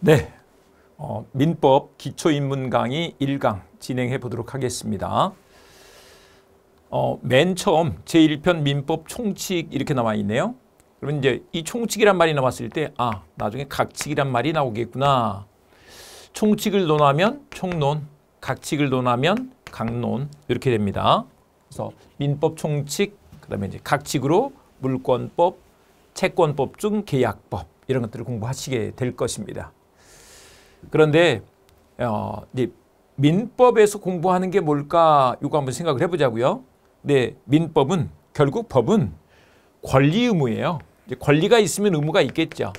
네, 민법 기초인문 강의 1강 진행해 보도록 하겠습니다. 맨 처음 제1편 민법 총칙 이렇게 나와 있네요. 그러면 이제 이 총칙이란 말이 나왔을 때 나중에 각칙이란 말이 나오겠구나. 총칙을 논하면 총론, 각칙을 논하면 각론 이렇게 됩니다. 그래서 민법 총칙, 그다음에 이제 각칙으로 물권법, 채권법 중 계약법 이런 것들을 공부하시게 될 것입니다. 그런데 이제 민법에서 공부하는 게 뭘까? 이거 한번 생각을 해보자고요. 네, 민법은 결국 법은 권리 의무예요. 이제 권리가 있으면 의무가 있겠죠.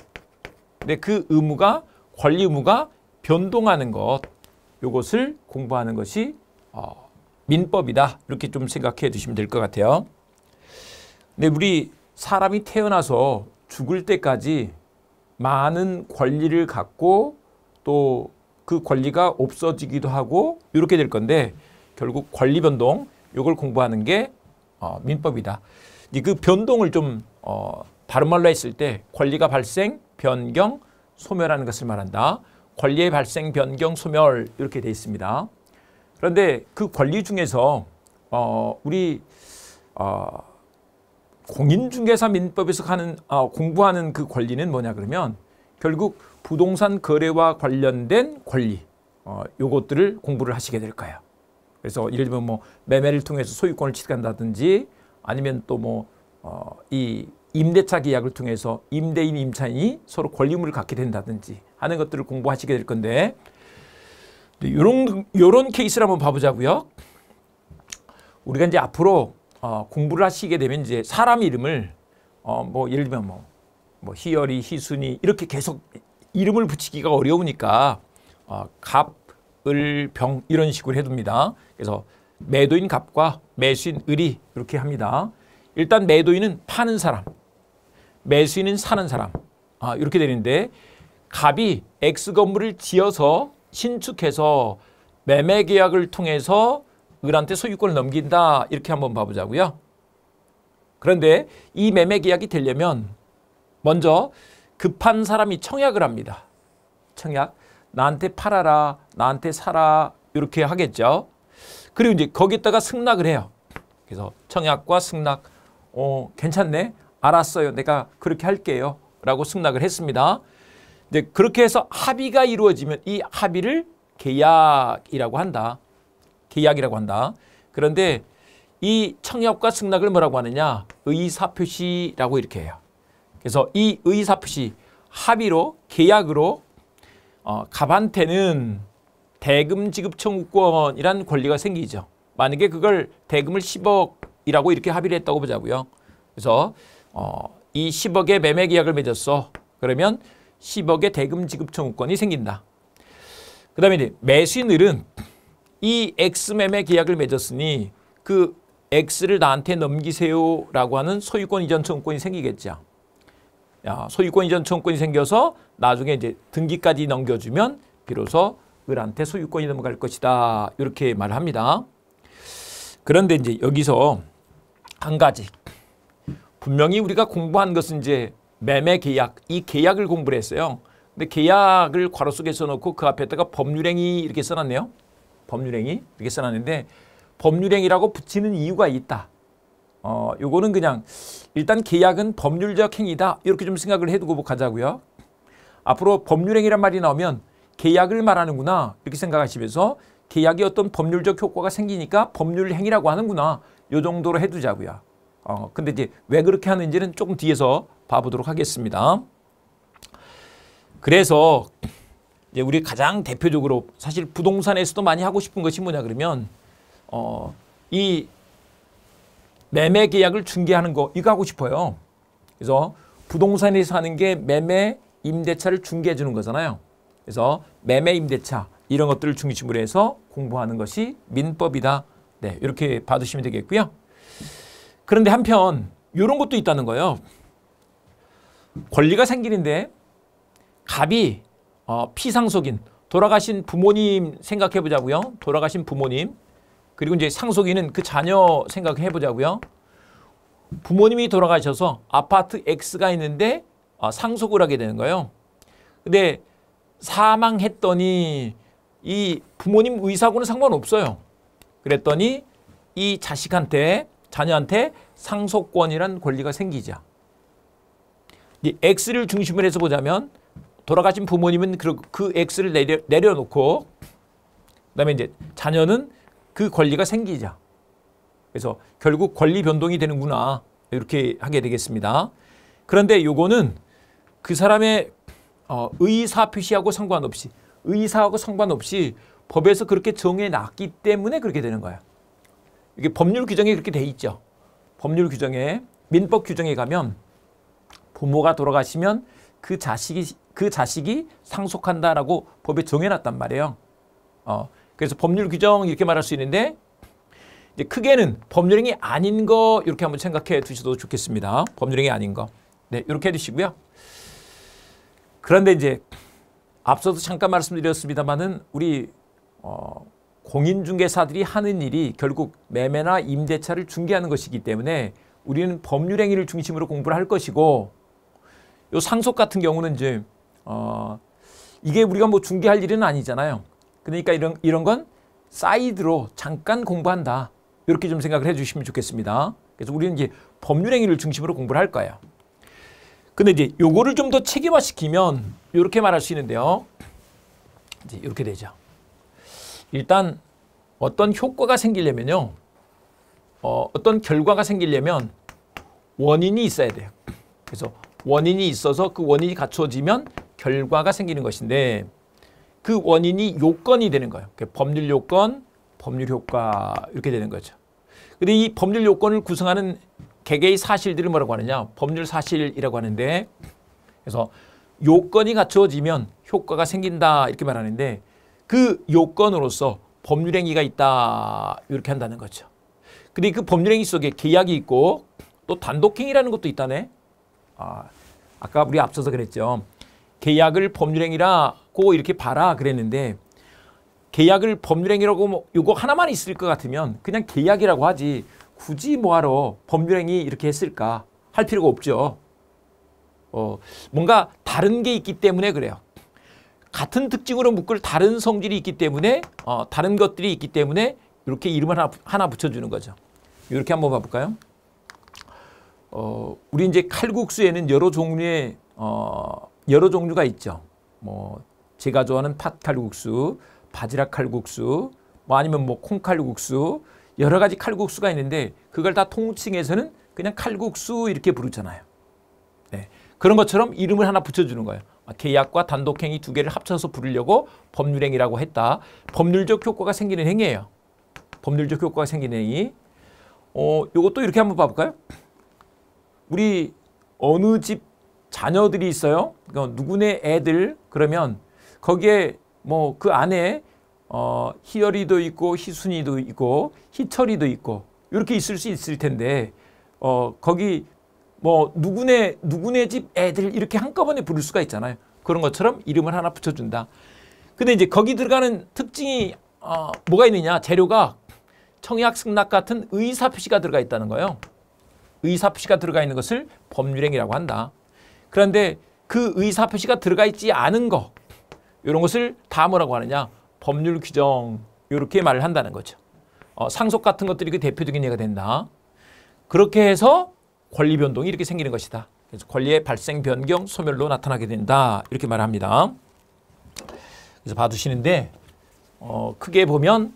근데 그 의무가 권리 의무가 변동하는 것, 이것을 공부하는 것이 민법이다. 이렇게 좀 생각해 두시면 될 것 같아요. 근데 우리 사람이 태어나서 죽을 때까지 많은 권리를 갖고 또 그 권리가 없어지기도 하고 이렇게 될 건데 결국 권리 변동 이걸 공부하는 게 민법이다. 그 변동을 좀 다른 말로 했을 때 권리가 발생, 변경, 소멸하는 것을 말한다. 권리의 발생, 변경, 소멸 이렇게 돼 있습니다. 그런데 그 권리 중에서 우리 공인중개사 민법에서 공부하는 그 권리는 뭐냐 그러면 결국 부동산 거래와 관련된 권리 요것들을 공부를 하시게 될 거예요. 그래서 예를 들면 뭐 매매를 통해서 소유권을 취득한다든지 아니면 또 이 임대차 계약을 통해서 임대인, 임차인이 서로 권리 의무를 갖게 된다든지 하는 것들을 공부하시게 될 건데 요런 케이스를 한번 봐보자고요. 우리가 이제 앞으로 공부를 하시게 되면 이제 사람 이름을 예를 들면 희열이, 희순이 이렇게 계속 이름을 붙이기가 어려우니까 갑, 을, 병 이런 식으로 해둡니다. 그래서 매도인 갑과 매수인 을이 이렇게 합니다. 일단 매도인은 파는 사람, 매수인은 사는 사람 이렇게 되는데 갑이 X 건물을 지어서 신축해서 매매 계약을 통해서 을한테 소유권을 넘긴다 이렇게 한번 봐보자고요. 그런데 이 매매 계약이 되려면 먼저 급한 사람이 청약을 합니다. 청약. 나한테 팔아라, 나한테 사라 이렇게 하겠죠. 그리고 이제 거기다가 승낙을 해요. 그래서 청약과 승낙, 괜찮네, 알았어요, 내가 그렇게 할게요 라고 승낙을 했습니다. 근데 그렇게 해서 합의가 이루어지면 이 합의를 계약이라고 한다. 계약이라고 한다. 그런데 이 청약과 승낙을 뭐라고 하느냐? 의사표시라고 이렇게 해요. 그래서 이 의사표시 합의로 계약으로 갑한테는 대금 지급 청구권이란 권리가 생기죠. 만약에 그걸 대금을 10억이라고 이렇게 합의를 했다고 보자고요. 그래서 이 10억의 매매 계약을 맺었어. 그러면 10억의 대금 지급 청구권이 생긴다. 그 다음에 이제 매수인들은 이 X 매매 계약을 맺었으니 그 X를 나한테 넘기세요라고 하는 소유권 이전 청구권이 생기겠죠. 소유권 이전 청구권이 생겨서 나중에 이제 등기까지 넘겨주면 비로소 을한테 소유권이 넘어갈 것이다. 이렇게 말을 합니다. 그런데 이제 여기서 한 가지. 분명히 우리가 공부한 것은 이제 매매 계약, 이 계약을 공부를 했어요. 근데 계약을 괄호 속에 써놓고 그 앞에다가 법률행위 이렇게 써놨네요. 법률행위 이렇게 써놨는데 법률행위라고 붙이는 이유가 있다. 요거는 그냥 일단 계약은 법률적 행위다 이렇게 좀 생각을 해두고 가자고요. 앞으로 법률행위란 말이 나오면 계약을 말하는구나 이렇게 생각하시면서 계약이 어떤 법률적 효과가 생기니까 법률행위라고 하는구나 요 정도로 해두자고요. 근데 이제 왜 그렇게 하는지는 조금 뒤에서 봐보도록 하겠습니다. 그래서 이제 우리 가장 대표적으로 사실 부동산에서도 많이 하고 싶은 것이 뭐냐 그러면 이 매매 계약을 중개하는 거 이거 하고 싶어요. 그래서 부동산에서 하는 게 매매 임대차를 중개해 주는 거잖아요. 그래서 매매 임대차 이런 것들을 중심으로 해서 공부하는 것이 민법이다. 네, 이렇게 봐두시면 되겠고요. 그런데 한편 이런 것도 있다는 거예요. 권리가 생기는데 갑이 피상속인 돌아가신 부모님 생각해 보자고요. 돌아가신 부모님. 그리고 이제 상속인은 그 자녀 생각해 보자고요. 부모님이 돌아가셔서 아파트 X가 있는데 상속을 하게 되는 거예요. 근데 사망했더니 이 부모님 의사하고는 상관없어요. 그랬더니 이 자식한테, 자녀한테 상속권이란 권리가 생기자. 이 X를 중심으로 해서 보자면 돌아가신 부모님은 그 X를 내려놓고 그다음에 이제 자녀는 그 권리가 생기자. 그래서 결국 권리 변동이 되는구나. 이렇게 하게 되겠습니다. 그런데 요거는 그 사람의 의사 표시하고 상관없이, 의사하고 상관없이 법에서 그렇게 정해놨기 때문에 그렇게 되는 거야. 이게 법률 규정에 그렇게 돼 있죠. 법률 규정에, 민법 규정에 가면 부모가 돌아가시면 그 자식이 상속한다라고 법에 정해놨단 말이에요. 그래서 법률 규정 이렇게 말할 수 있는데 이제 크게는 법률행위 아닌 거 이렇게 한번 생각해 두셔도 좋겠습니다. 법률행위 아닌 거. 네, 이렇게 해두시고요. 그런데 이제 앞서도 잠깐 말씀드렸습니다만은 우리 공인중개사들이 하는 일이 결국 매매나 임대차를 중개하는 것이기 때문에 우리는 법률행위를 중심으로 공부를 할 것이고 요 상속 같은 경우는 이제 이게 우리가 뭐 중개할 일은 아니잖아요. 그러니까 이런 건 사이드로 잠깐 공부한다. 이렇게 좀 생각을 해주시면 좋겠습니다. 그래서 우리는 이제 법률행위를 중심으로 공부를 할 거예요. 근데 이제 요거를 좀 더 체계화시키면 이렇게 말할 수 있는데요. 이제 이렇게 되죠. 일단 어떤 효과가 생기려면요. 어떤 결과가 생기려면 원인이 있어야 돼요. 그래서 원인이 있어서 그 원인이 갖춰지면 결과가 생기는 것인데 그 원인이 요건이 되는 거예요. 법률 요건, 법률 효과 이렇게 되는 거죠. 근데 이 법률 요건을 구성하는 개개의 사실들을 뭐라고 하느냐? 법률 사실이라고 하는데 그래서 요건이 갖춰지면 효과가 생긴다 이렇게 말하는데 그 요건으로서 법률행위가 있다 이렇게 한다는 거죠. 근데 그 법률행위 속에 계약이 있고 또 단독행위라는 것도 있다네. 아까 우리 앞서서 그랬죠. 계약을 법률행위라고 이렇게 봐라 그랬는데 계약을 법률행위라고 뭐 이거 하나만 있을 것 같으면 그냥 계약이라고 하지 굳이 뭐하러 법률행위 이렇게 했을까 할 필요가 없죠. 뭔가 다른 게 있기 때문에 그래요. 같은 특징으로 묶을 다른 성질이 있기 때문에 다른 것들이 있기 때문에 이렇게 이름을 하나 붙여주는 거죠. 이렇게 한번 봐볼까요? 우리 이제 칼국수에는 여러 종류가 있죠. 뭐 제가 좋아하는 팥 칼국수, 바지락 칼국수, 뭐 아니면 뭐 콩칼국수, 여러 가지 칼국수가 있는데 그걸 다 통칭해서는 그냥 칼국수 이렇게 부르잖아요. 네. 그런 것처럼 이름을 하나 붙여주는 거예요. 계약과 단독행위 두 개를 합쳐서 부르려고 법률행위라고 했다. 법률적 효과가 생기는 행위예요. 법률적 효과가 생기는 행위. 요것도 이렇게 한번 봐볼까요? 우리 어느 집 자녀들이 있어요. 그러니까 누구네 애들 그러면 거기에 뭐 그 안에 희열이도 있고 희순이도 있고 희철이도 있고 이렇게 있을 수 있을 텐데 거기 뭐 누구네 집 애들 이렇게 한꺼번에 부를 수가 있잖아요. 그런 것처럼 이름을 하나 붙여준다. 근데 이제 거기 들어가는 특징이 뭐가 있느냐? 재료가 청약 승낙 같은 의사 표시가 들어가 있다는 거예요. 의사 표시가 들어가 있는 것을 법률행위라고 한다. 그런데 그 의사 표시가 들어가 있지 않은 거 이런 것을 다 뭐라고 하느냐? 법률 규정 이렇게 말을 한다는 거죠. 상속 같은 것들이 그 대표적인 예가 된다. 그렇게 해서 권리 변동이 이렇게 생기는 것이다. 그래서 권리의 발생, 변경, 소멸로 나타나게 된다. 이렇게 말합니다. 그래서 봐두시는데 크게 보면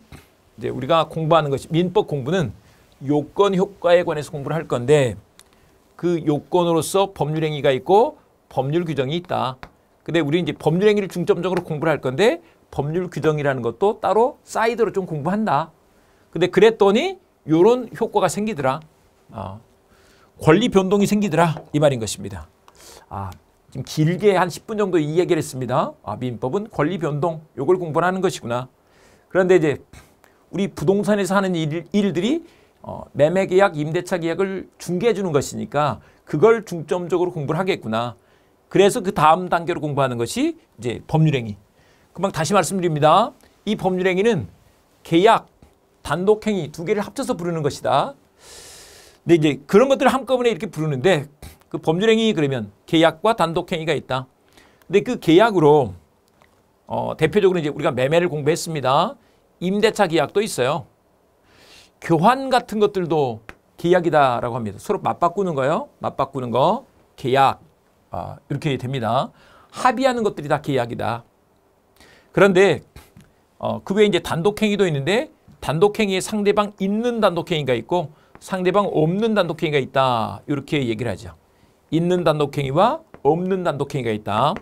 이제 우리가 공부하는 것이 민법 공부는 요건 효과에 관해서 공부를 할 건데 그 요건으로서 법률행위가 있고 법률 규정이 있다. 근데 우리 이제 법률행위를 중점적으로 공부를 할 건데 법률 규정이라는 것도 따로 사이드로 좀 공부한다. 근데 그랬더니 요런 효과가 생기더라. 권리 변동이 생기더라. 이 말인 것입니다. 지금 길게 한 10분 정도 이 얘기를 했습니다. 민법은 권리 변동 요걸 공부하는 것이구나. 그런데 이제 우리 부동산에서 하는 일들이 매매 계약, 임대차 계약을 중개해 주는 것이니까 그걸 중점적으로 공부를 하겠구나. 그래서 그 다음 단계로 공부하는 것이 이제 법률행위. 금방 다시 말씀드립니다. 이 법률행위는 계약, 단독행위 두 개를 합쳐서 부르는 것이다. 근데 이제 그런 것들을 한꺼번에 이렇게 부르는데 그 법률행위 그러면 계약과 단독행위가 있다. 근데 그 계약으로 대표적으로 이제 우리가 매매를 공부했습니다. 임대차 계약도 있어요. 교환 같은 것들도 계약이다라고 합니다. 서로 맞바꾸는 거요. 맞바꾸는 거 계약 이렇게 됩니다. 합의하는 것들이 다 계약이다. 그런데 그 외에 이제 단독행위도 있는데 단독행위에 상대방 있는 단독행위가 있고 상대방 없는 단독행위가 있다. 이렇게 얘기를 하죠. 있는 단독행위와 없는 단독행위가 있다.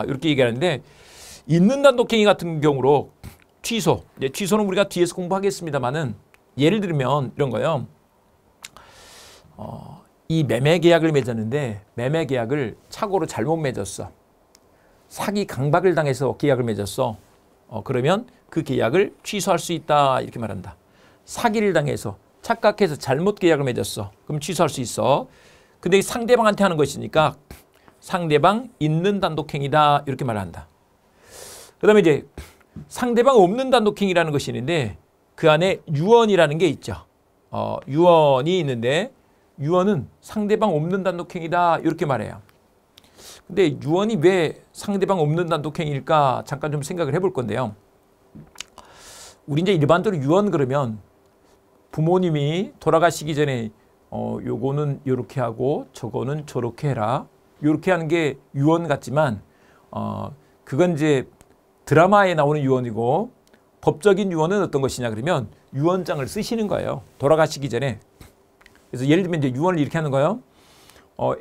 이렇게 얘기하는데 있는 단독행위 같은 경우로 취소. 이제 취소는 우리가 뒤에서 공부하겠습니다만은 예를 들면 이런 거요. 이 매매 계약을 맺었는데 매매 계약을 착오로 잘못 맺었어. 사기 강박을 당해서 계약을 맺었어. 그러면 그 계약을 취소할 수 있다 이렇게 말한다. 사기를 당해서 착각해서 잘못 계약을 맺었어. 그럼 취소할 수 있어. 근데 상대방한테 하는 것이니까 상대방 있는 단독행위다 이렇게 말한다. 그 다음에 이제 상대방 없는 단독행위라는 것이 있는데 그 안에 유언이라는 게 있죠. 유언이 있는데 유언은 상대방 없는 단독행위다 이렇게 말해요. 근데 유언이 왜 상대방 없는 단독행위일까 잠깐 좀 생각을 해볼 건데요. 우리 이제 일반적으로 유언 그러면 부모님이 돌아가시기 전에 요거는 요렇게 하고 저거는 저렇게 해라 요렇게 하는 게 유언 같지만 그건 이제 드라마에 나오는 유언이고 법적인 유언은 어떤 것이냐 그러면 유언장을 쓰시는 거예요. 돌아가시기 전에. 그래서 예를 들면 이제 유언을 이렇게 하는 거예요.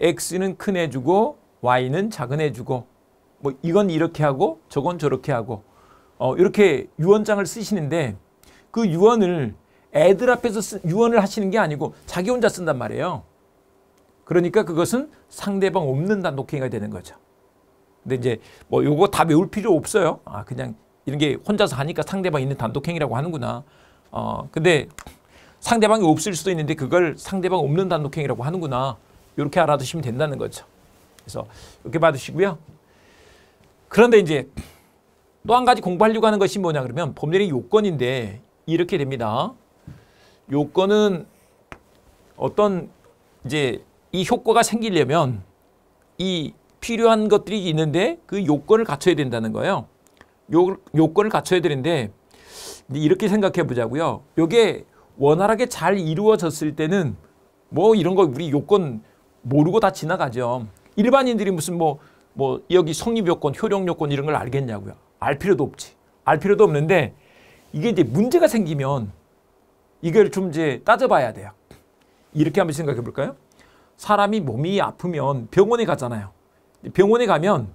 X는 큰 애 주고 Y는 작은 애 주고 뭐 이건 이렇게 하고 저건 저렇게 하고 이렇게 유언장을 쓰시는데 그 유언을 애들 앞에서 유언을 하시는 게 아니고 자기 혼자 쓴단 말이에요. 그러니까 그것은 상대방 없는 단독행위가 되는 거죠. 근데 이제 뭐 요거 다 외울 필요 없어요. 그냥 이런 게 혼자서 하니까 상대방 있는 단독행위라고 하는구나. 근데 상대방이 없을 수도 있는데 그걸 상대방 없는 단독행위라고 하는구나. 이렇게 알아두시면 된다는 거죠. 그래서 이렇게 봐두시고요. 그런데 이제 또 한 가지 공부하려고 하는 것이 뭐냐 그러면 법률의 요건인데 이렇게 됩니다. 요건은 어떤 이제 이 효과가 생기려면 이 필요한 것들이 있는데 그 요건을 갖춰야 된다는 거예요. 요건을 갖춰야 되는데 이렇게 생각해 보자고요. 요게 원활하게 잘 이루어졌을 때는 뭐 이런 거 우리 요건 모르고 다 지나가죠. 일반인들이 무슨 뭐 여기 성립 요건, 효력 요건 이런 걸 알겠냐고요. 알 필요도 없지. 알 필요도 없는데 이게 이제 문제가 생기면 이걸 좀 이제 따져봐야 돼요. 이렇게 한번 생각해 볼까요? 사람이 몸이 아프면 병원에 가잖아요. 병원에 가면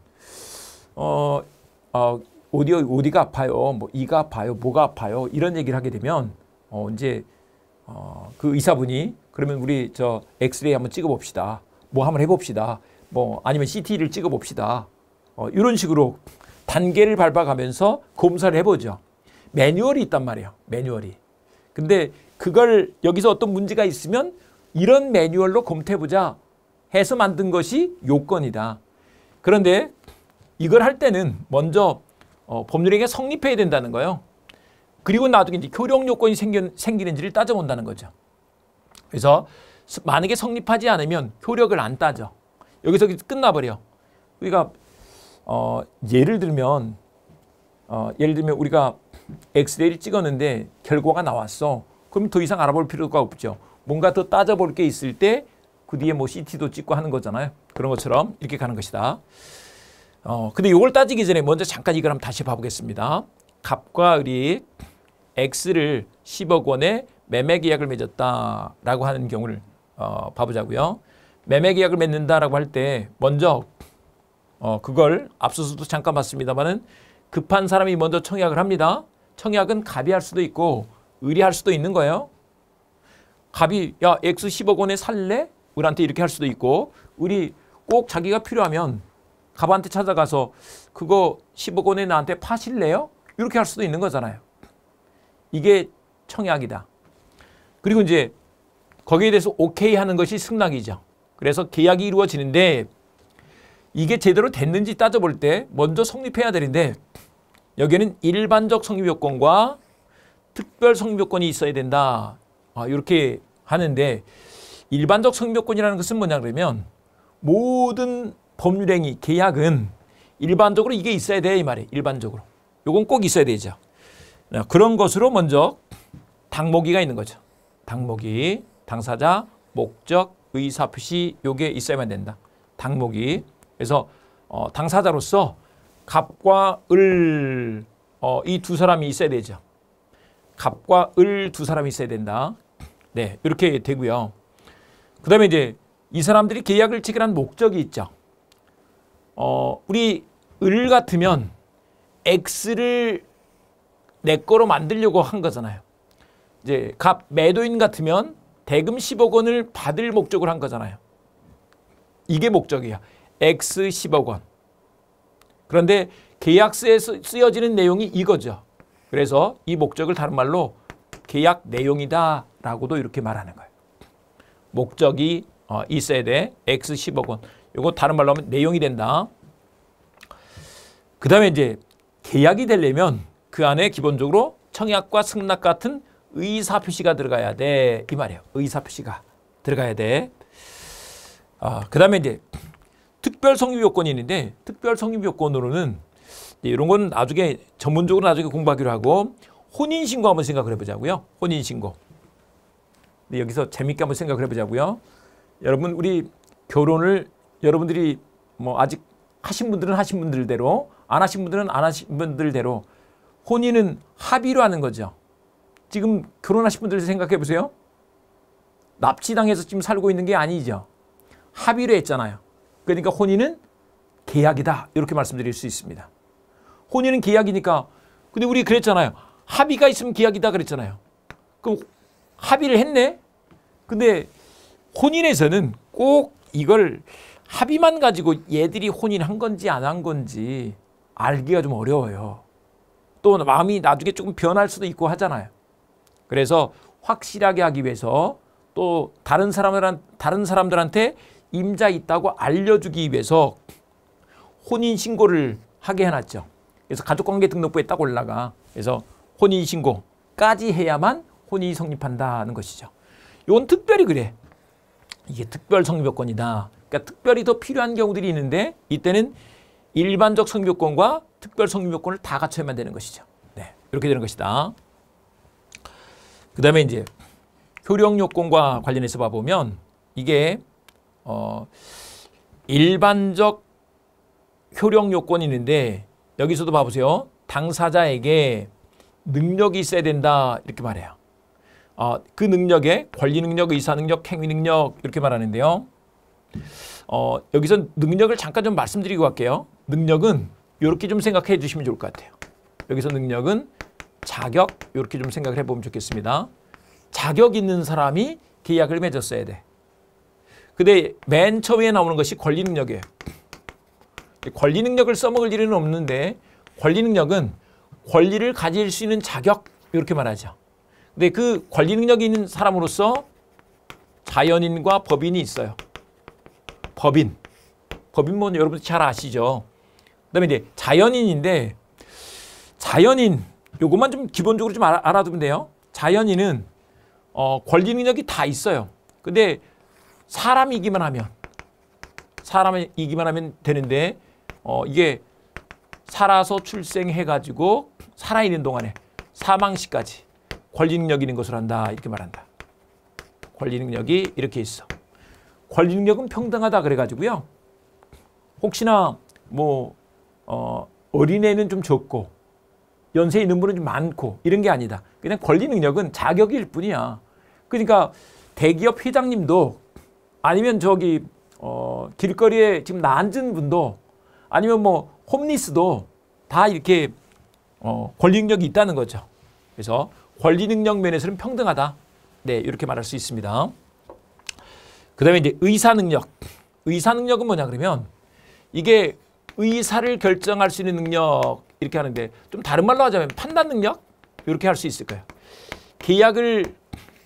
어디가 아파요, 뭐 이가 아파요, 뭐가 아파요 이런 얘기를 하게 되면 이제 그 의사분이 그러면 우리 저 엑스레이 한번 찍어봅시다, 뭐 한번 해봅시다, 뭐 아니면 CT를 찍어봅시다, 이런 식으로 단계를 밟아가면서 검사를 해보죠. 매뉴얼이 있단 말이에요. 매뉴얼이. 근데 그걸 여기서 어떤 문제가 있으면 이런 매뉴얼로 검토해보자 해서 만든 것이 요건이다. 그런데 이걸 할 때는 먼저 법률행위가 성립해야 된다는 거예요. 그리고 나중에 이제 효력 요건이 생기는지를 따져본다는 거죠. 그래서 만약에 성립하지 않으면 효력을 안 따져. 여기서 끝나버려. 우리가 예를 들면 우리가 엑스레이를 찍었는데 결과가 나왔어. 그럼 더 이상 알아볼 필요가 없죠. 뭔가 더 따져볼 게 있을 때 그 뒤에 뭐 CT도 찍고 하는 거잖아요. 그런 것처럼 이렇게 가는 것이다. 근데 이걸 따지기 전에 먼저 잠깐 이걸 한번 다시 봐보겠습니다. 갑과 을이 X를 10억 원에 매매 계약을 맺었다라고 하는 경우를 봐보자고요. 매매 계약을 맺는다라고 할 때 먼저 그걸 앞서서도 잠깐 봤습니다만은 급한 사람이 먼저 청약을 합니다. 청약은 갑이 할 수도 있고 을이 할 수도 있는 거예요. 갑이 야 X 10억 원에 살래? 을한테 이렇게 할 수도 있고 을이 꼭 자기가 필요하면 갑한테 찾아가서 그거 10억 원에 나한테 파실래요? 이렇게 할 수도 있는 거잖아요. 이게 청약이다. 그리고 이제 거기에 대해서 오케이 하는 것이 승낙이죠. 그래서 계약이 이루어지는데 이게 제대로 됐는지 따져볼 때 먼저 성립해야 되는데 여기에는 일반적 성립 요건과 특별 성립 요건이 있어야 된다. 이렇게 하는데 일반적 성립 요건이라는 것은 뭐냐 그러면 모든 법률행위, 계약은 일반적으로 이게 있어야 돼 이 말이에요. 일반적으로. 요건 꼭 있어야 되죠. 그런 것으로 먼저 당모기가 있는 거죠. 당모기, 당사자, 목적, 의사표시 요게 있어야만 된다. 당모기. 그래서 당사자로서 갑과 을 이 두 사람이 있어야 되죠. 갑과 을 두 사람이 있어야 된다. 네, 이렇게 되고요. 그 다음에 이제 이 사람들이 계약을 체결한 목적이 있죠. 우리 을 같으면 X를 내 거로 만들려고 한 거잖아요. 이제 갑 매도인 같으면 대금 10억 원을 받을 목적으로 한 거잖아요. 이게 목적이야. X 10억 원. 그런데 계약서에 쓰여지는 내용이 이거죠. 그래서 이 목적을 다른 말로 계약 내용이다 라고도 이렇게 말하는 거예요. 목적이 있어야 돼. X 10억 원. 이거 다른 말로 하면 내용이 된다. 그 다음에 이제 계약이 되려면 그 안에 기본적으로 청약과 승낙 같은 의사표시가 들어가야 돼. 이 말이에요. 의사표시가 들어가야 돼. 그 다음에 이제 특별 성립 요건이 있는데 특별 성립 요건으로는 이런 건 나중에 전문적으로 나중에 공부하기로 하고 혼인신고 한번 생각을 해보자고요. 혼인신고. 여기서 재밌게 한번 생각을 해보자고요. 여러분 우리 결혼을 여러분들이 뭐 아직 하신 분들은 하신 분들대로 안 하신 분들은 안 하신 분들대로 혼인은 합의로 하는 거죠. 지금 결혼하신 분들 생각해 보세요. 납치당해서 지금 살고 있는 게 아니죠. 합의로 했잖아요. 그러니까 혼인은 계약이다. 이렇게 말씀드릴 수 있습니다. 혼인은 계약이니까 근데 우리 그랬잖아요. 합의가 있으면 계약이다 그랬잖아요. 그럼 합의를 했네. 근데 혼인에서는 꼭 이걸 합의만 가지고 얘들이 혼인한 건지 안 한 건지 알기가 좀 어려워요. 또 마음이 나중에 조금 변할 수도 있고 하잖아요. 그래서 확실하게 하기 위해서 또 다른 사람들한테 임자 있다고 알려주기 위해서 혼인신고를 하게 해놨죠. 그래서 가족관계등록부에 딱 올라가. 그래서 혼인신고까지 해야만 혼인이 성립한다는 것이죠. 이건 특별히 그래. 이게 특별 성립요건이다. 그러니까 특별히 더 필요한 경우들이 있는데 이때는 일반적 성립요건과 특별 성립요건을 다 갖춰야만 되는 것이죠. 네, 이렇게 되는 것이다. 그 다음에 이제 효력요건과 관련해서 봐보면 이게 일반적 효력요건이 있는데 여기서도 봐보세요. 당사자에게 능력이 있어야 된다 이렇게 말해요. 그 능력에 권리능력, 의사능력, 행위능력 이렇게 말하는데요. 여기서 능력을 잠깐 좀 말씀드리고 갈게요. 능력은 이렇게 좀 생각해 주시면 좋을 것 같아요. 여기서 능력은 자격 이렇게 좀 생각을 해보면 좋겠습니다. 자격 있는 사람이 계약을 맺었어야 돼. 근데 맨 처음에 나오는 것이 권리능력이에요. 권리능력을 써먹을 일은 없는데 권리능력은 권리를 가질 수 있는 자격 이렇게 말하죠. 근데 그 권리능력이 있는 사람으로서 자연인과 법인이 있어요. 법인 뭐 여러분들 잘 아시죠. 그다음에 이제 자연인인데 자연인 요것만 좀 기본적으로 좀 알아두면 돼요. 자연인은 권리능력이 다 있어요. 근데 사람이기만 하면 되는데 이게 살아서 출생해가지고 살아있는 동안에 사망 시까지 권리능력이 있는 것을 한다 이렇게 말한다. 권리능력이 이렇게 있어. 권리능력은 평등하다 그래가지고요. 혹시나 뭐 어린애는 좀 적고 연세 있는 분은 좀 많고 이런 게 아니다. 그냥 권리능력은 자격일 뿐이야. 그러니까 대기업 회장님도 아니면 저기 길거리에 지금 앉은 분도 아니면 뭐 홈리스도 다 이렇게 권리능력이 있다는 거죠. 그래서 권리능력 면에서는 평등하다. 네, 이렇게 말할 수 있습니다. 그 다음에 이제 의사능력. 의사능력은 뭐냐 그러면 이게 의사를 결정할 수 있는 능력 이렇게 하는데 좀 다른 말로 하자면 판단 능력 이렇게 할 수 있을 거예요. 계약을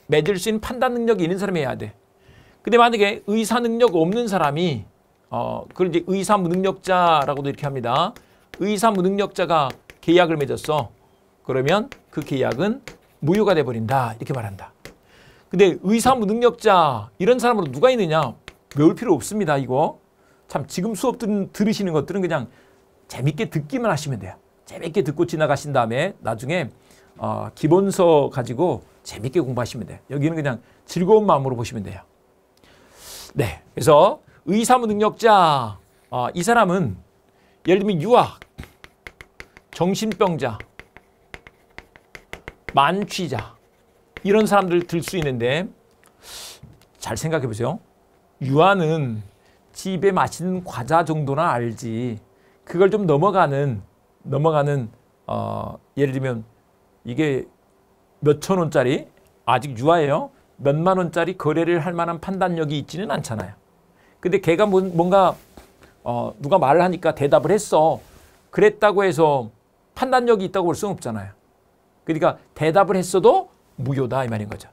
맺을 수 있는 판단 능력이 있는 사람이 해야 돼. 근데 만약에 의사 능력 없는 사람이 그걸 이제 의사 무능력자라고도 이렇게 합니다. 의사 무능력자가 계약을 맺었어. 그러면 그 계약은 무효가 돼 버린다 이렇게 말한다. 근데 의사 무능력자 이런 사람으로 누가 있느냐? 외울 필요 없습니다. 이거 참 지금 수업 들으시는 것들은 그냥 재밌게 듣기만 하시면 돼요. 재밌게 듣고 지나가신 다음에 나중에 기본서 가지고 재밌게 공부하시면 돼요. 여기는 그냥 즐거운 마음으로 보시면 돼요. 네, 그래서 의사무 능력자, 이 사람은 예를 들면 유아, 정신병자, 만취자 이런 사람들 들 수 있는데 잘 생각해 보세요. 유아는 집에 맛있는 과자 정도나 알지 그걸 좀 넘어가는 예를 들면 이게 몇천 원짜리 아직 유아예요. 몇만 원짜리 거래를 할 만한 판단력이 있지는 않잖아요. 근데 걔가 뭔가 누가 말을 하니까 대답을 했어. 그랬다고 해서 판단력이 있다고 볼 수는 없잖아요. 그러니까 대답을 했어도 무효다 이 말인 거죠.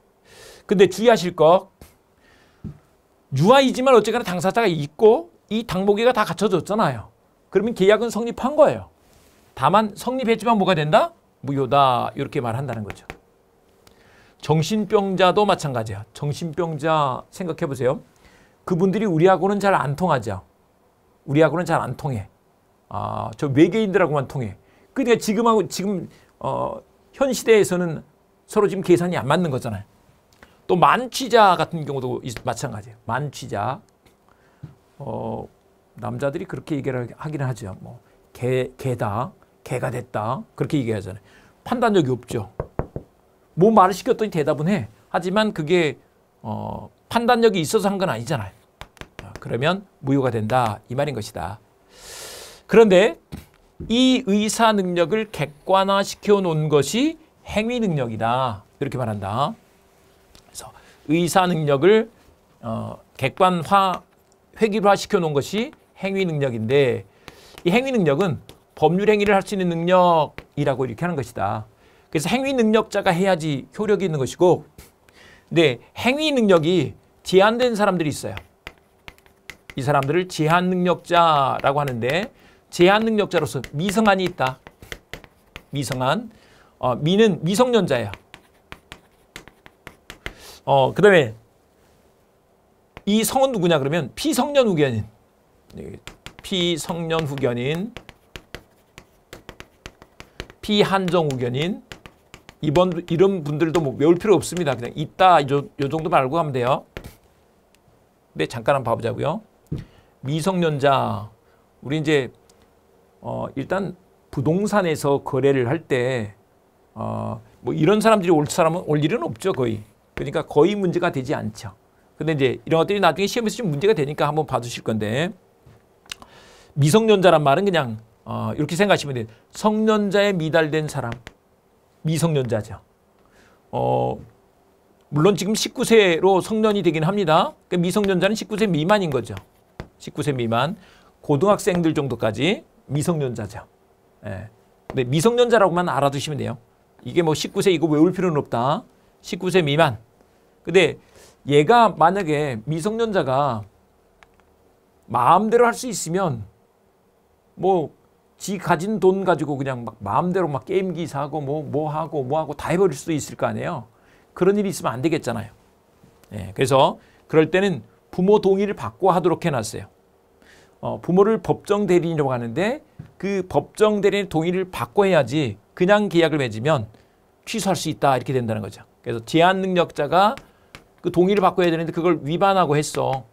근데 주의하실 거 유아이지만 어쨌거나 당사자가 있고 이 당보기가 다 갖춰졌잖아요. 그러면 계약은 성립한 거예요. 다만 성립했지만 뭐가 된다? 무효다 이렇게 말한다는 거죠. 정신병자도 마찬가지야. 정신병자 생각해 보세요. 그분들이 우리하고는 잘 안 통하죠. 우리하고는 잘 안 통해. 저 외계인들하고만 통해. 그러니까 지금 현 시대에서는 서로 지금 계산이 안 맞는 거잖아요. 또 만취자 같은 경우도 마찬가지예요. 만취자. 남자들이 그렇게 얘기를 하기는 하죠. 뭐 개가 됐다. 그렇게 얘기하잖아요. 판단력이 없죠. 뭐 말을 시켰더니 대답은 해. 하지만 그게 판단력이 있어서 한 건 아니잖아요. 그러면 무효가 된다. 이 말인 것이다. 그런데 이 의사 능력을 객관화시켜 놓은 것이 행위 능력이다. 이렇게 말한다. 그래서 의사 능력을 획일화 시켜 놓은 것이 행위 능력인데 이 행위 능력은 법률 행위를 할 수 있는 능력이라고 이렇게 하는 것이다. 그래서 행위 능력자가 해야지 효력이 있는 것이고 근데 행위 능력이 제한된 사람들이 있어요. 이 사람들을 제한 능력자라고 하는데 제한 능력자로서 미성한이 있다. 미성한. 미는 미성년자예요. 그 다음에 이 성은 누구냐 그러면 피성년 후견인. 피성년 후견인. 피한정 후견인. 이런 분들도 뭐 외울 필요 없습니다. 그냥 있다. 요 정도만 알고 가면 돼요. 근데 잠깐 한번 봐보자고요. 미성년자. 우리 이제 일단 부동산에서 거래를 할 때 뭐 이런 사람들이 올 일은 없죠. 거의. 그러니까 거의 문제가 되지 않죠. 근데 이제 이런 것들이 나중에 시험에서 좀 문제가 되니까 한번 봐주실 건데 미성년자란 말은 그냥 이렇게 생각하시면 돼요. 성년자에 미달된 사람. 미성년자죠. 물론 지금 19세로 성년이 되긴 합니다. 그러니까 미성년자는 19세 미만인 거죠. 19세 미만. 고등학생들 정도까지 미성년자죠. 예. 근데 미성년자라고만 알아두시면 돼요. 이게 뭐 19세 이거 외울 필요는 없다. 19세 미만. 근데 얘가 만약에 미성년자가 마음대로 할 수 있으면 뭐 지 가진 돈 가지고 그냥 막 마음대로 막 게임기 사고 뭐 하고 다 해버릴 수도 있을 거 아니에요. 그런 일이 있으면 안 되겠잖아요. 예. 그래서 그럴 때는 부모 동의를 받고 하도록 해놨어요. 부모를 법정 대리인이라고 하는데 그 법정 대리인 동의를 받고 해야지 그냥 계약을 맺으면 취소할 수 있다 이렇게 된다는 거죠. 그래서 제한 능력자가 그 동의를 받고 해야 되는데 그걸 위반하고 했어.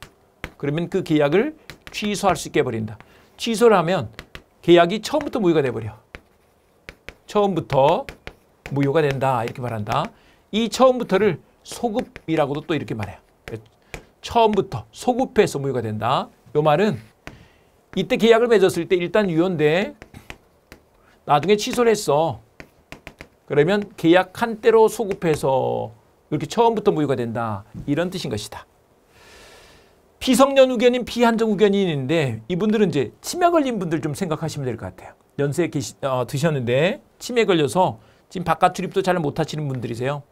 그러면 그 계약을 취소할 수 있게 해버린다. 취소를 하면 계약이 처음부터 무효가 돼버려. 처음부터 무효가 된다 이렇게 말한다. 이 처음부터를 소급이라고도 또 이렇게 말해요. 처음부터 소급해서 무효가 된다. 이 말은 이때 계약을 맺었을 때 일단 유효인데 나중에 취소를 했어. 그러면 계약한 때로 소급해서 이렇게 처음부터 무효가 된다. 이런 뜻인 것이다. 피성년 후견인, 피한정 후견인인데 이분들은 이제 치매 걸린 분들 좀 생각하시면 될 것 같아요. 연세에 드셨는데 치매 걸려서 지금 바깥 출입도 잘 못하시는 분들이세요.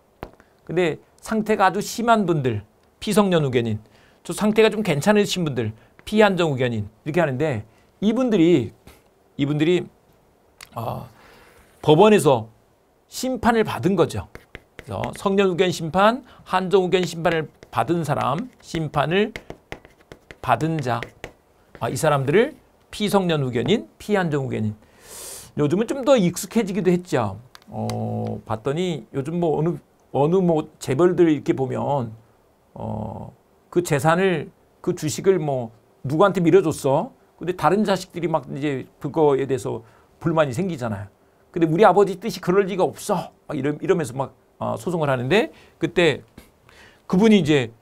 근데 상태가 아주 심한 분들, 피성년 후견인. 저 상태가 좀 괜찮으신 분들, 피한정 후견인. 이렇게 하는데 이분들이 법원에서 심판을 받은 거죠. 그래서 성년 후견 심판, 한정 후견 심판을 받은 사람, 심판을 받은 자. 이 사람들을 피성년 후견인, 피한정 후견인. 요즘은 좀 더 익숙해지기도 했죠. 봤더니 요즘 뭐 어느 뭐 재벌들 이렇게 보면 그 재산을 그 주식을 뭐 누구한테 밀어줬어. 근데 다른 자식들이 막 이제 그거에 대해서 불만이 생기잖아요. 근데 우리 아버지 뜻이 그럴 리가 없어. 막 이러면서 막 소송을 하는데 그때 그분이 이제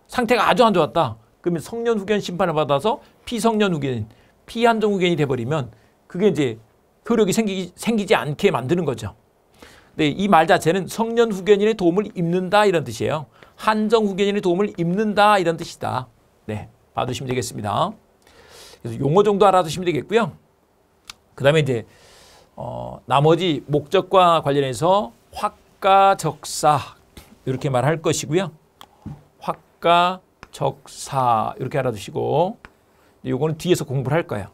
상태가 아주 안 좋았다. 그러면 성년 후견 심판을 받아서 피성년 후견, 피한정 후견이 돼버리면 그게 이제 효력이 생기지 않게 만드는 거죠. 근데 이 말 자체는 성년 후견인의 도움을 입는다 이런 뜻이에요. 한정 후견인의 도움을 입는다 이런 뜻이다. 네, 봐두시면 되겠습니다. 그래서 용어 정도 알아두시면 되겠고요. 그 다음에 이제 나머지 목적과 관련해서 확가적사 이렇게 말할 것이고요. 확가적사 이렇게 알아두시고 요거는 뒤에서 공부를 할 거예요.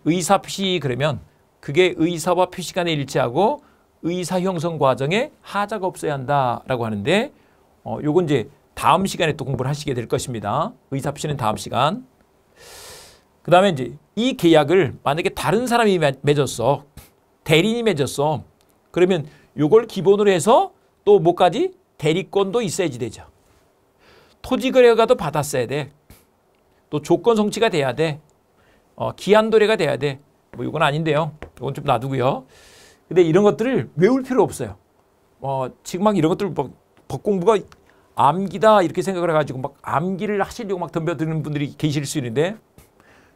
의사표시 그러면 그게 의사와 표시간에 일치하고 의사 형성 과정에 하자가 없어야 한다라고 하는데 요건 이제 다음 시간에 또 공부를 하시게 될 것입니다. 의사표시는 다음 시간. 그 다음에 이제 이 계약을 만약에 다른 사람이 맺었어. 대리인이 맺었어. 그러면 요걸 기본으로 해서 또 뭐까지? 대리권도 있어야지 되죠. 토지거래가도 받았어야 돼. 또 조건 성취가 돼야 돼. 기한 도래가 돼야 돼. 뭐 이건 아닌데요. 이건 좀 놔두고요. 근데 이런 것들을 외울 필요 없어요. 지금 막 이런 것들 법 공부가 암기다 이렇게 생각을 해가지고 막 암기를 하시려고 막 덤벼드는 분들이 계실 수 있는데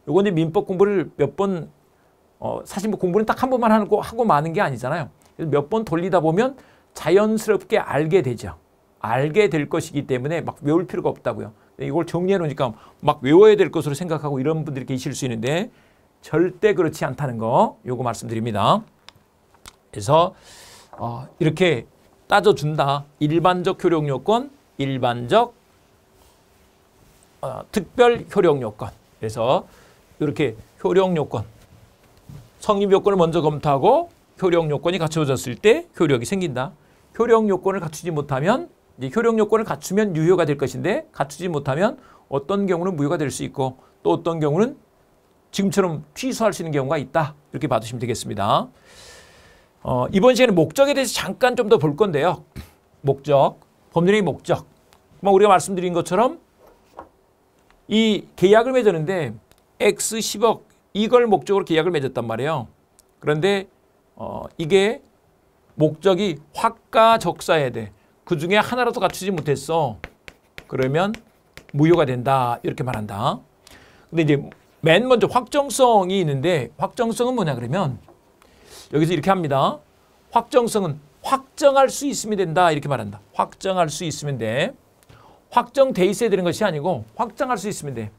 요건 이제 민법 공부를 몇 번 사실 뭐 공부는 딱 한 번만 하고 마는 게 아니잖아요. 몇 번 돌리다 보면 자연스럽게 알게 되죠. 알게 될 것이기 때문에 막 외울 필요가 없다고요. 이걸 정리해 놓으니까 막 외워야 될 것으로 생각하고 이런 분들이 계실 수 있는데 절대 그렇지 않다는 거 요거 말씀드립니다. 그래서 이렇게 따져준다. 일반적 효력 요건, 일반적 특별 효력 요건. 그래서 이렇게 효력 요건, 성립 요건을 먼저 검토하고 효력 요건이 갖춰졌을 때 효력이 생긴다. 효력 요건을 갖추지 못하면 이제 효력 요건을 갖추면 유효가 될 것인데 갖추지 못하면 어떤 경우는 무효가 될 수 있고 또 어떤 경우는 지금처럼 취소할 수 있는 경우가 있다. 이렇게 봐두시면 되겠습니다. 이번 시간에 목적에 대해서 잠깐 좀 더 볼 건데요. 목적, 법률의 목적. 우리가 말씀드린 것처럼 이 계약을 맺었는데 X 10억 이걸 목적으로 계약을 맺었단 말이에요. 그런데 이게 목적이 확가적사해야 돼. 그 중에 하나라도 갖추지 못했어. 그러면 무효가 된다. 이렇게 말한다. 근데 이제 맨 먼저 확정성이 있는데 확정성은 뭐냐 그러면 여기서 이렇게 합니다. 확정성은 확정할 수 있으면 된다. 이렇게 말한다. 확정할 수 있으면 돼. 확정돼 있어야 되는 것이 아니고 확정할 수 있으면 돼.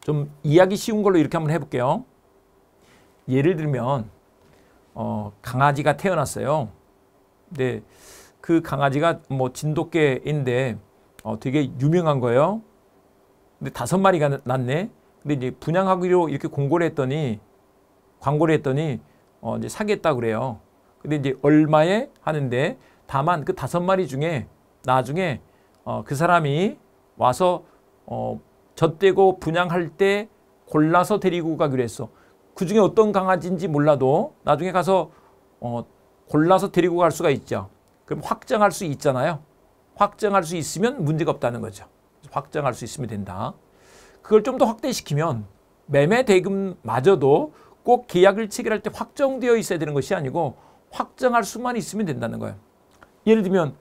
좀 이해하기 쉬운 걸로 이렇게 한번 해볼게요. 예를 들면 강아지가 태어났어요. 근데 그 강아지가 뭐 진돗개인데 되게 유명한 거예요. 근데 5마리가 낳네. 근데 이제 분양하기로 이렇게 광고를 했더니 이제 사겠다 그래요. 근데 이제 얼마에 하는데 다만 그 5마리 중에 나중에 그 사람이 와서 젖대고 분양할 때 골라서 데리고 가기로 했어. 그 중에 어떤 강아지인지 몰라도 나중에 가서 골라서 데리고 갈 수가 있죠. 그럼 확정할 수 있잖아요. 확정할 수 있으면 문제가 없다는 거죠. 확정할 수 있으면 된다. 그걸 좀 더 확대시키면 매매 대금마저도 꼭 계약을 체결할 때 확정되어 있어야 되는 것이 아니고 확정할 수만 있으면 된다는 거예요. 예를 들면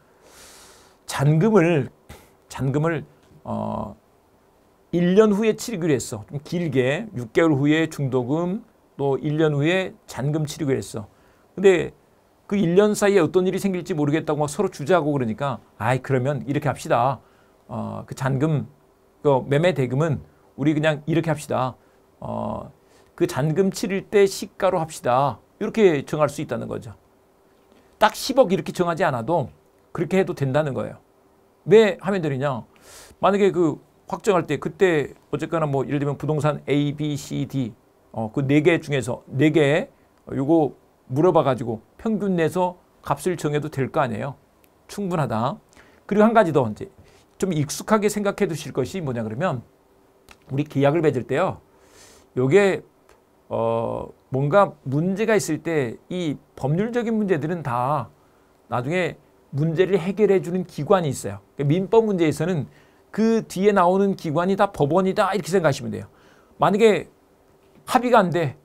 잔금을 1년 후에 치르기로 했어. 좀 길게 6개월 후에 중도금 또 1년 후에 잔금 치르기로 했어. 근데 그 1년 사이에 어떤 일이 생길지 모르겠다고 막 서로 주저하고 그러니까 그러면 이렇게 합시다. 그 잔금 그 매매 대금은 우리 그냥 이렇게 합시다. 그 잔금 치를 때 시가로 합시다. 이렇게 정할 수 있다는 거죠. 딱 10억 이렇게 정하지 않아도 그렇게 해도 된다는 거예요. 왜 하면 되느냐? 만약에 그 확정할 때 그때 어쨌거나 뭐 예를 들면 부동산 A, B, C, D 그 4개 중에서 4개 요거 물어봐 가지고 평균 내서 값을 정해도 될 거 아니에요. 충분하다. 그리고 한 가지 더 이제 좀 익숙하게 생각해 두실 것이 뭐냐 그러면 우리 계약을 맺을 때요. 요게 뭔가 문제가 있을 때 이 법률적인 문제들은 다 나중에 문제를 해결해 주는 기관이 있어요. 그러니까 민법 문제에서는 그 뒤에 나오는 기관이 다 법원이다 이렇게 생각하시면 돼요. 만약에 합의가 안 돼.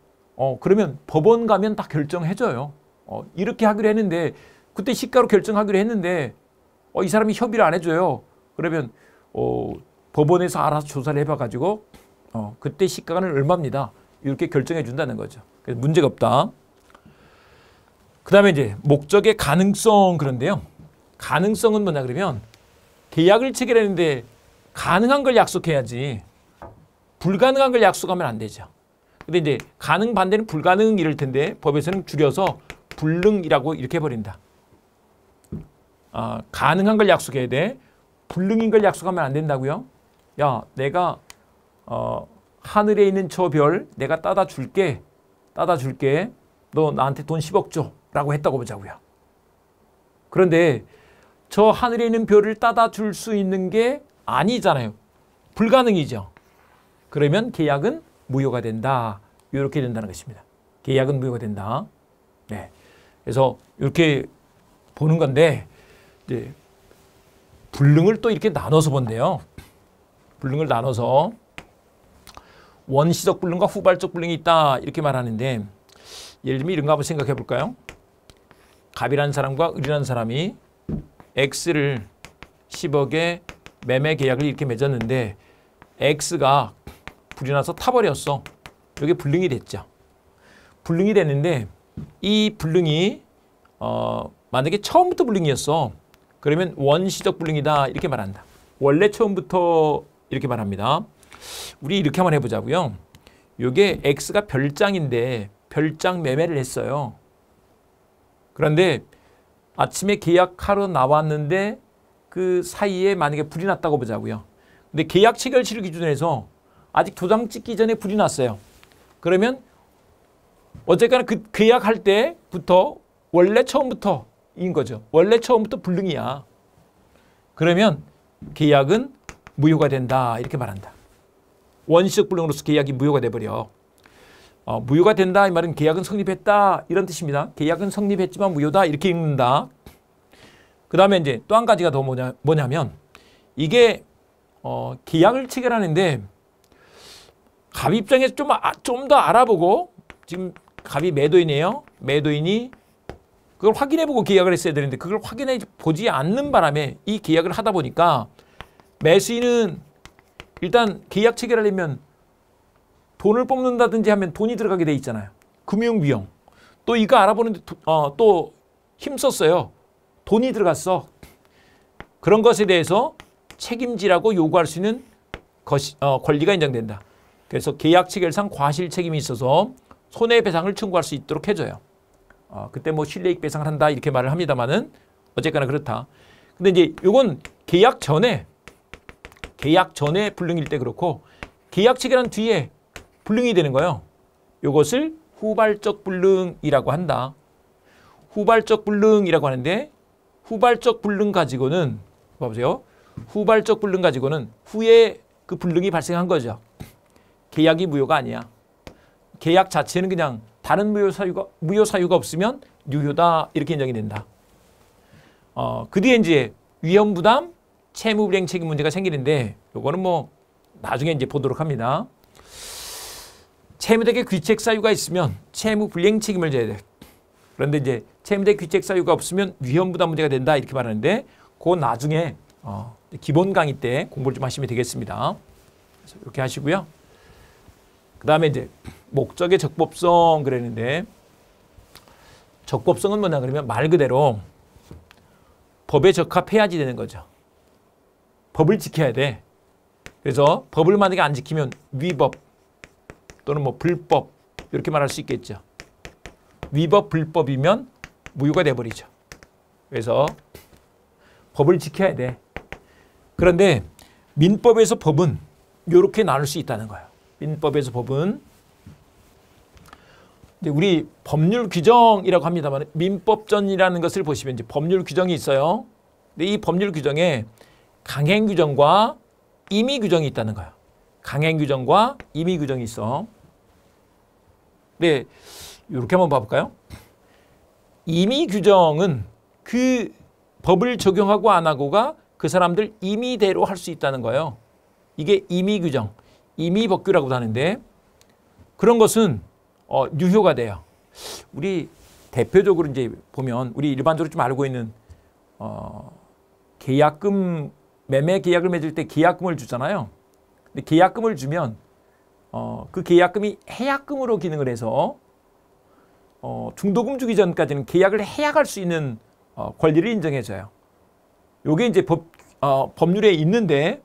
그러면 법원 가면 다 결정해줘요. 이렇게 하기로 했는데 그때 시가로 결정하기로 했는데 이 사람이 협의를 안 해줘요. 그러면 법원에서 알아서 조사를 해봐가지고 그때 시가는 얼마입니다. 이렇게 결정해 준다는 거죠. 그래서 문제가 없다. 그 다음에 이제 목적의 가능성 그런데요. 가능성은 뭐냐 그러면 계약을 체결했는데 가능한 걸 약속해야지 불가능한 걸 약속하면 안 되죠. 근데 이제 가능 반대는 불가능 이럴 텐데 법에서는 줄여서 불능이라고 이렇게 해버린다. 가능한 걸 약속해야 돼. 불능인 걸 약속하면 안 된다고요. 야, 내가 하늘에 있는 저 별 내가 따다 줄게. 너 나한테 돈 10억 줘. 라고 했다고 보자고요. 그런데 저 하늘에 있는 별을 따다 줄 수 있는 게 아니잖아요. 불가능이죠. 그러면 계약은 무효가 된다. 이렇게 된다는 것입니다. 계약은 무효가 된다. 네. 그래서 이렇게 보는 건데 이제 불능을 또 이렇게 나눠서 본대요. 불능을 나눠서 원시적 불능과 후발적 불능이 있다 이렇게 말하는데 예를 들면 이런 거 한번 생각해 볼까요? 갑이라는 사람과 을이라는 사람이 X를 10억에 매매 계약을 이렇게 맺었는데 X가 불이 나서 타버렸어. 이게 불능이 됐죠. 불능이 됐는데 이 불능이 만약에 처음부터 불능이었어. 그러면 원시적 불능이다 이렇게 말한다. 원래 처음부터 이렇게 말합니다. 우리 이렇게 한번 해보자고요. 이게 X가 별장인데 별장 매매를 했어요. 그런데 아침에 계약하러 나왔는데 그 사이에 만약에 불이 났다고 보자고요. 근데 계약 체결일을 기준으로 해서 아직 도장 찍기 전에 불이 났어요. 그러면 어쨌거나 그 계약할 때부터 원래 처음부터인 거죠. 원래 처음부터 불능이야. 그러면 계약은 무효가 된다 이렇게 말한다. 원시적 불능으로서 계약이 무효가 돼버려. 무효가 된다 이 말은 계약은 성립했다 이런 뜻입니다. 계약은 성립했지만 무효다 이렇게 읽는다. 그 다음에 이제 또 한 가지가 더 뭐냐면 이게 계약을 체결하는데 갑 입장에서 좀 더 알아보고 지금 갑이 매도인이에요. 매도인이 그걸 확인해보고 계약을 했어야 되는데 그걸 확인해 보지 않는 바람에 이 계약을 하다 보니까 매수인은 일단 계약 체결하려면 돈을 뽑는다든지 하면 돈이 들어가게 돼 있잖아요. 금융비용. 또 이거 알아보는데 또 힘썼어요. 돈이 들어갔어. 그런 것에 대해서 책임지라고 요구할 수 있는 권리가 인정된다. 그래서 계약 체결상 과실 책임이 있어서 손해배상을 청구할 수 있도록 해줘요. 그때 뭐 실례익 배상을 한다 이렇게 말을 합니다만은 어쨌거나 그렇다. 근데 이제 요건 계약 전에 불능일 때 그렇고 계약 체결한 뒤에 불능이 되는 거예요. 요것을 후발적 불능이라고 한다. 후발적 불능이라고 하는데 후발적 불능 가지고는 봐보세요. 후발적 불능 가지고는 후에 그 불능이 발생한 거죠. 계약이 무효가 아니야. 계약 자체는 그냥 다른 무효 사유가 없으면 유효다 이렇게 인정이 된다. 그 뒤에 이제 위험 부담, 채무 불이행 책임 문제가 생기는데 요거는 뭐 나중에 이제 보도록 합니다. 채무대개 귀책 사유가 있으면 채무 불이행 책임을 져야 돼. 그런데 이제 채무대 귀책 사유가 없으면 위험 부담 문제가 된다 이렇게 말하는데 그건 나중에 기본 강의 때 공부를 좀 하시면 되겠습니다. 그래서 이렇게 하시고요. 그 다음에 이제 목적의 적법성 그랬는데 적법성은 뭐냐 그러면 말 그대로 법에 적합해야지 되는 거죠. 법을 지켜야 돼. 그래서 법을 만약에 안 지키면 위법 또는 뭐 불법 이렇게 말할 수 있겠죠. 위법 불법이면 무효가 돼버리죠. 그래서 법을 지켜야 돼. 그런데 민법에서 법은 이렇게 나눌 수 있다는 거예요. 민법에서 법은 우리 법률 규정이라고 합니다만 민법전이라는 것을 보시면 이제 법률 규정이 있어요. 근데 이 법률 규정에 강행 규정과 임의 규정이 있다는 거예요. 강행 규정과 임의 규정이 있어. 네, 이렇게 한번 봐볼까요? 임의 규정은 그 법을 적용하고 안 하고가 그 사람들 임의대로 할 수 있다는 거예요. 이게 임의 규정, 임의 법규라고도 하는데 그런 것은 유효가 돼요. 우리 대표적으로 이제 보면 우리 일반적으로 좀 알고 있는 계약금, 매매 계약을 맺을 때 계약금을 주잖아요. 근데 계약금을 주면 그 계약금이 해약금으로 기능을 해서 중도금 주기 전까지는 계약을 해약할 수 있는 권리를 인정해줘요. 요게 이제 법률에 있는데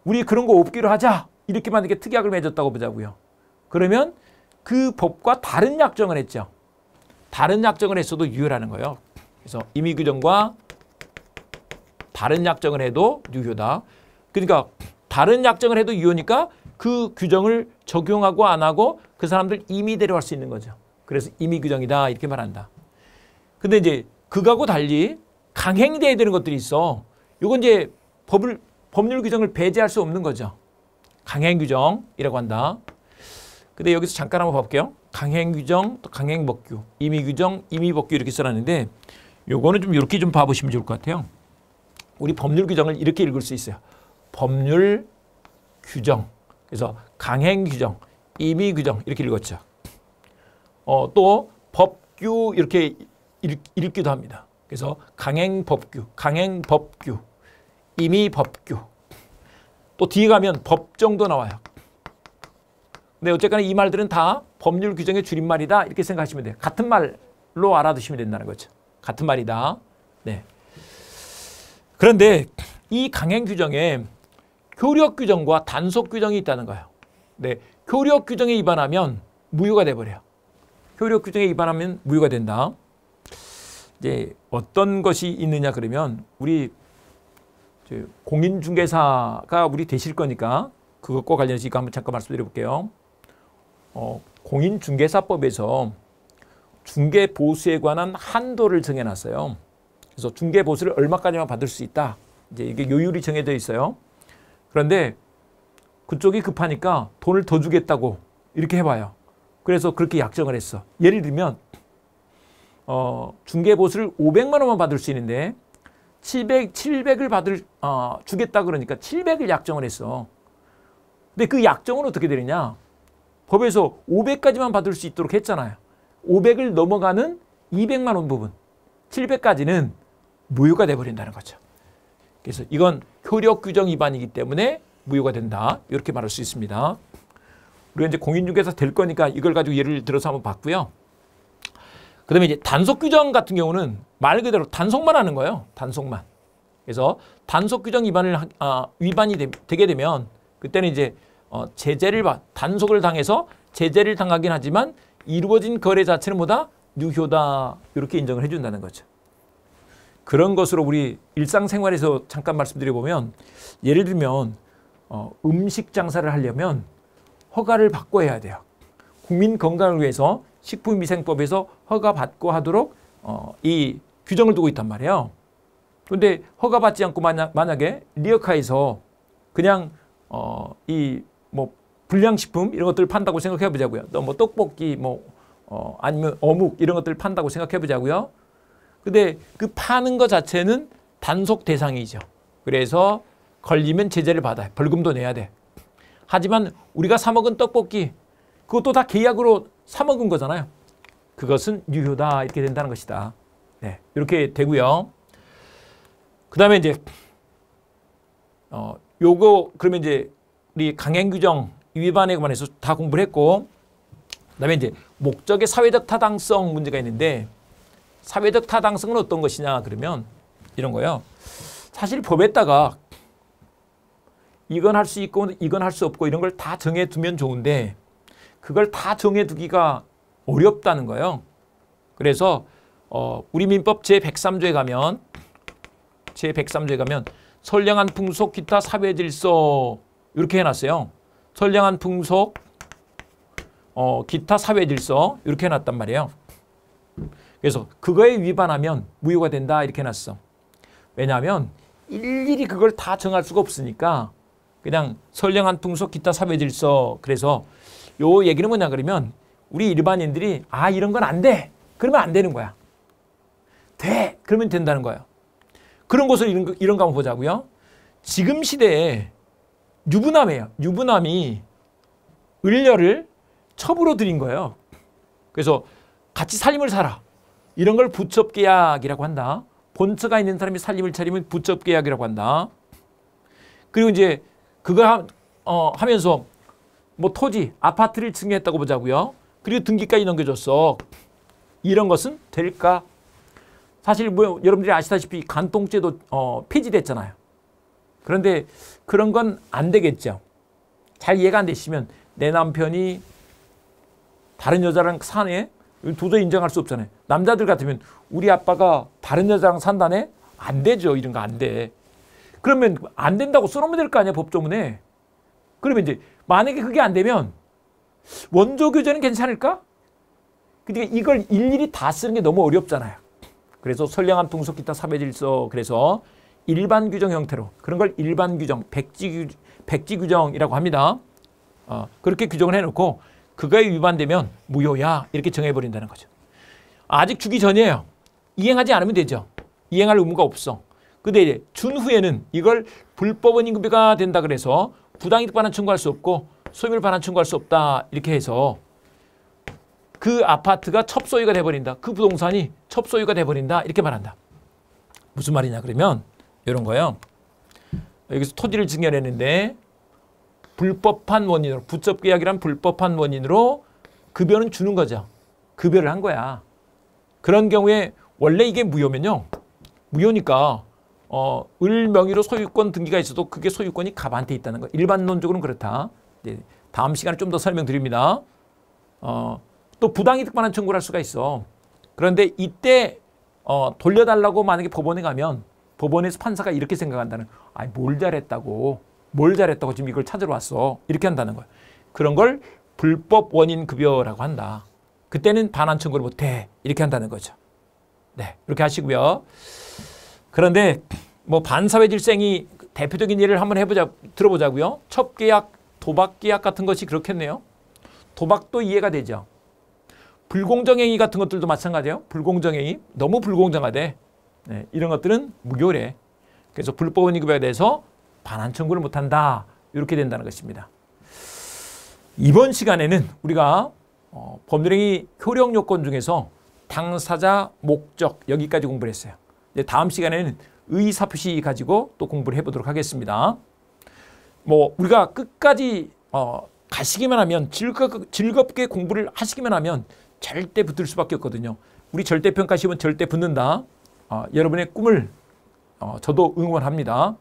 우리 그런 거 없기로 하자 이렇게 만약에 특약을 맺었다고 보자고요. 그러면 그 법과 다른 약정을 했죠. 다른 약정을 했어도 유효라는 거예요. 그래서 임의 규정과 다른 약정을 해도 유효다. 그러니까 다른 약정을 해도 유효니까 그 규정을 적용하고 안 하고 그 사람들 임의대로 할 수 있는 거죠. 그래서 임의 규정이다 이렇게 말한다. 근데 이제 그거하고 달리 강행돼야 되는 것들이 있어. 이건 이제 법률 규정을 배제할 수 없는 거죠. 강행 규정이라고 한다. 근데 여기서 잠깐 한번 볼게요. 강행 규정, 또 강행 법규, 임의 규정, 임의 법규 이렇게 써놨는데 요거는 좀 이렇게 좀 봐보시면 좋을 것 같아요. 우리 법률 규정을 이렇게 읽을 수 있어요. 법률 규정. 그래서 강행 규정, 임의 규정 이렇게 읽었죠. 또 법규 이렇게 읽기도 합니다. 그래서 강행 법규, 강행 법규, 임의 법규. 또 뒤에 가면 법정도 나와요. 근데 어쨌거나 이 말들은 다 법률 규정의 줄임말이다 이렇게 생각하시면 돼요. 같은 말로 알아두시면 된다는 거죠. 같은 말이다. 네. 그런데 이 강행 규정에 효력 규정과 단속 규정이 있다는 거예요. 네. 효력 규정에 위반하면 무효가 돼버려요. 효력 규정에 위반하면 무효가 된다. 이제 어떤 것이 있느냐 그러면 우리 공인중개사가 우리 되실 거니까 그것과 관련해서 이거 한번 잠깐 말씀드려 볼게요. 공인중개사법에서 중개보수에 관한 한도를 정해놨어요. 그래서 중개보수를 얼마까지만 받을 수 있다. 이제 이게 요율이 정해져 있어요. 그런데 그쪽이 급하니까 돈을 더 주겠다고 이렇게 해봐요. 그래서 그렇게 약정을 했어. 예를 들면 중개보수를 500만 원만 받을 수 있는데 700을 주겠다 그러니까 700을 약정을 했어. 근데 그 약정은 어떻게 되느냐? 법에서 500까지만 받을 수 있도록 했잖아요. 500을 넘어가는 200만 원 부분, 700까지는 무효가 돼버린다는 거죠. 그래서 이건 효력 규정 위반이기 때문에 무효가 된다. 이렇게 말할 수 있습니다. 우리가 이제 공인중개사 될 거니까 이걸 가지고 예를 들어서 한번 봤고요. 그 다음에 이제 단속 규정 같은 경우는 말 그대로 단속만 하는 거예요. 단속만. 그래서 단속 규정 위반이 되게 되면 그때는 이제 단속을 당해서 제재를 당하긴 하지만 이루어진 거래 자체는 뭐다? 유효다. 이렇게 인정을 해준다는 거죠. 그런 것으로 우리 일상생활에서 잠깐 말씀드려보면 예를 들면 음식 장사를 하려면 허가를 받고 해야 돼요. 국민 건강을 위해서 식품위생법에서 허가받고 하도록 이 규정을 두고 있단 말이에요. 그런데 허가받지 않고 만약에 리어카에서 그냥 이 뭐 불량식품 이런 것들을 판다고 생각해 보자고요. 또 뭐 떡볶이 아니면 어묵 이런 것들을 판다고 생각해 보자고요. 근데 그 파는 것 자체는 단속 대상이죠. 그래서 걸리면 제재를 받아요. 벌금도 내야 돼. 하지만 우리가 사 먹은 떡볶이 그것도 다 계약으로 사 먹은 거잖아요. 그것은 유효다 이렇게 된다는 것이다. 네, 이렇게 되고요. 그 다음에 이제 요거 그러면 이제 우리 강행규정 위반에 관해서 다 공부를 했고, 그 다음에 이제 목적의 사회적 타당성 문제가 있는데 사회적 타당성은 어떤 것이냐 그러면 이런 거예요. 사실 법에다가 이건 할 수 있고 이건 할 수 없고 이런 걸 다 정해두면 좋은데 그걸 다 정해두기가 어렵다는 거예요. 그래서 우리 민법 제103조에 가면 선량한 풍속 기타 사회질서 이렇게 해놨어요. 선량한 풍속 기타 사회질서 이렇게 해놨단 말이에요. 그래서 그거에 위반하면 무효가 된다 이렇게 해놨어. 왜냐하면 일일이 그걸 다 정할 수가 없으니까 그냥 선량한 풍속 기타 사회질서. 그래서 요 얘기는 뭐냐 그러면 우리 일반인들이 아 이런 건 안 돼. 그러면 안 되는 거야. 돼. 그러면 된다는 거예요. 그런 것을 이런 거 한번 보자고요. 지금 시대에 유부남이에요. 유부남이 을려를 첩으로 들인 거예요. 그래서 같이 살림을 살아. 이런 걸 부첩계약이라고 한다. 본처가 있는 사람이 살림을 차리면 부첩계약이라고 한다. 그리고 이제 그거 하면서 뭐 토지, 아파트를 증여했다고 보자고요. 그리고 등기까지 넘겨줬어. 이런 것은 될까? 사실 뭐 여러분들이 아시다시피 간통죄도 폐지됐잖아요. 그런데 그런 건 안 되겠죠. 잘 이해가 안 되시면 내 남편이 다른 여자랑 사네? 도저히 인정할 수 없잖아요. 남자들 같으면 우리 아빠가 다른 여자랑 산다네? 안 되죠. 이런 거 안 돼. 그러면 안 된다고 써놓으면 될 거 아니야, 법조문에. 그러면 이제 만약에 그게 안 되면 원조 교재는 괜찮을까? 그러니까 이걸 일일이 다 쓰는 게 너무 어렵잖아요. 그래서 선량한 풍속 기타 사회질서 그래서 일반 규정 형태로 그런 걸 일반 규정, 백지 규정이라고 합니다. 그렇게 규정을 해놓고 그거에 위반되면 무효야 이렇게 정해버린다는 거죠. 아직 주기 전이에요. 이행하지 않으면 되죠. 이행할 의무가 없어. 근데 이제 준 후에는 이걸 불법 원인급여가 된다 그래서 부당이득 반환 청구할 수 없고 소유물 반환 청구할 수 없다 이렇게 해서 그 아파트가 첩소유가 돼버린다. 그 부동산이 첩소유가 돼버린다 이렇게 말한다. 무슨 말이냐 그러면 이런 거예요. 여기서 토지를 증여했는데 불법한 원인으로 부첩계약이란 불법한 원인으로 급여는 주는 거죠. 급여를 한 거야. 그런 경우에 원래 이게 무효면요. 무효니까 을 명의로 소유권 등기가 있어도 그게 소유권이 갑한테 있다는 거. 일반론적으로는 그렇다. 이제 다음 시간에 좀 더 설명드립니다. 또 부당이득 반환 청구를 할 수가 있어. 그런데 이때 돌려달라고 만약에 법원에 가면 법원에서 판사가 이렇게 생각한다는 아니 뭘 잘했다고 지금 이걸 찾으러 왔어. 이렇게 한다는 거야. 그런 걸 불법 원인 급여라고 한다. 그때는 반환 청구를 못해. 이렇게 한다는 거죠. 네, 이렇게 하시고요. 그런데 뭐 반사회질생이 대표적인 예를 한번 들어보자고요. 첩계약, 도박계약 같은 것이 그렇겠네요. 도박도 이해가 되죠. 불공정행위 같은 것들도 마찬가지예요. 불공정행위, 너무 불공정하대. 네, 이런 것들은 무효래. 그래서 불법 원인급여에 대해서 반환 청구를 못한다. 이렇게 된다는 것입니다. 이번 시간에는 우리가 법률행위 효력 요건 중에서 당사자, 목적 여기까지 공부를 했어요. 이제 다음 시간에는 의사표시 가지고 또 공부를 해보도록 하겠습니다. 뭐 우리가 끝까지 가시기만 하면 즐겁게 공부를 하시기만 하면 절대 붙을 수밖에 없거든요. 우리 절대평가 시험은 절대 붙는다. 여러분의 꿈을 저도 응원합니다.